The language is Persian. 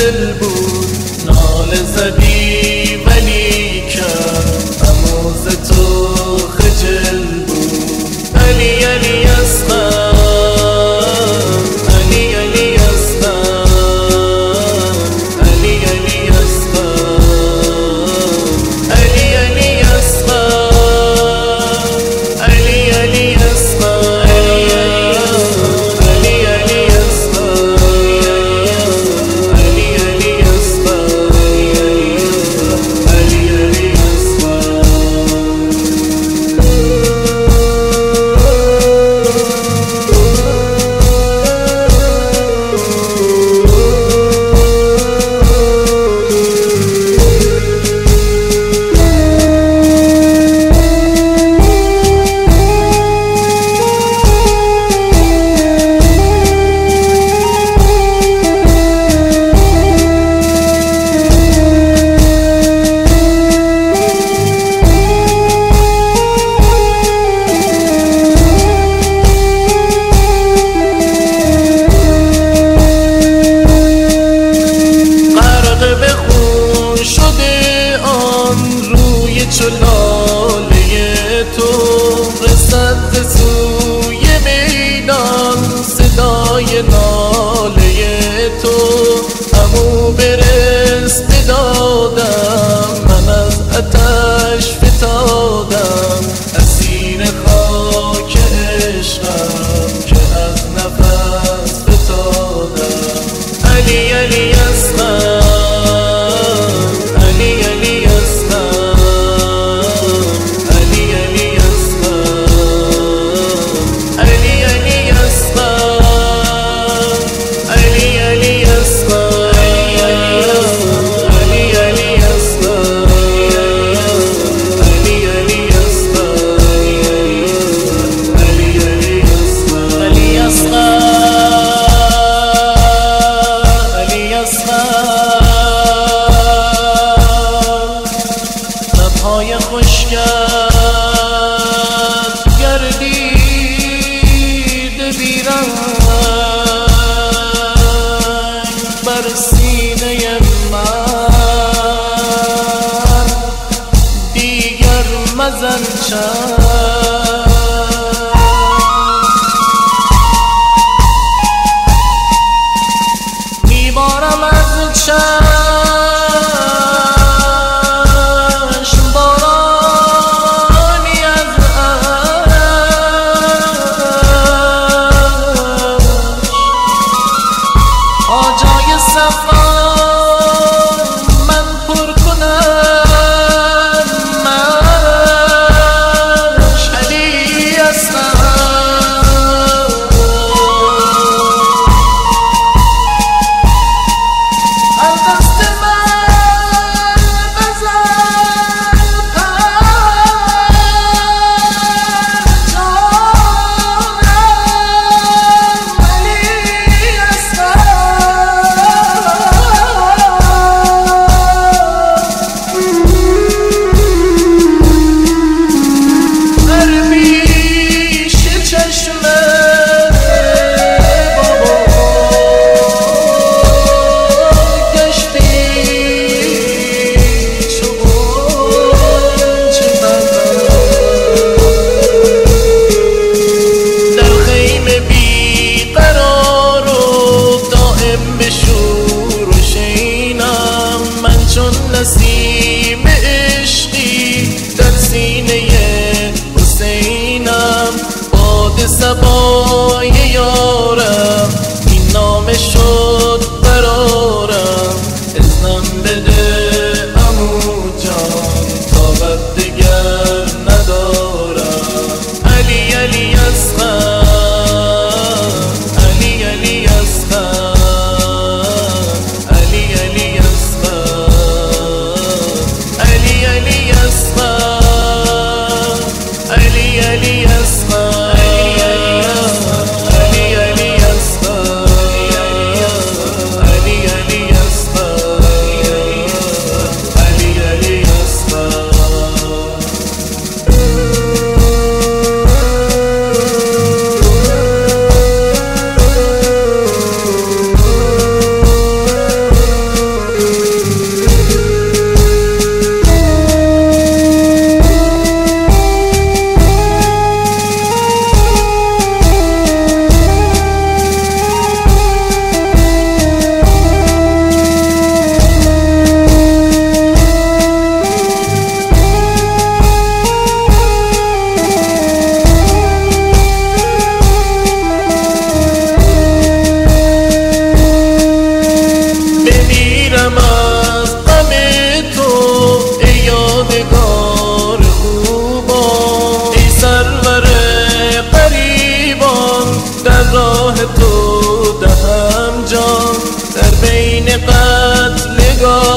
دل بود ناله زدی ولی کم اما ز تو خجل بود. علی علی اصغر علی علی اصغر علی علی اصغر علی علی اصغر علی علی اصغر علی علی اصغر علی علی اصغر علی علی اصغر. چو لاله تو رسد سوی میدان صدای ناله تو. همو برس بدادم من از آتش فتادم اسیر خاک عشقم که از نفس فتادم. علی علی اصغر علی علی اصغر علی علی اصغر علی علی اصغر علی علی اصغر علی علی اصغر علی علی اصغر علی علی اصغر علی اصغر علی اصغر. لبهای خشکت گردید بیرنگ بر سینه من دیگر مزن چشم. میبارم از چشم من پر کنم من نگاه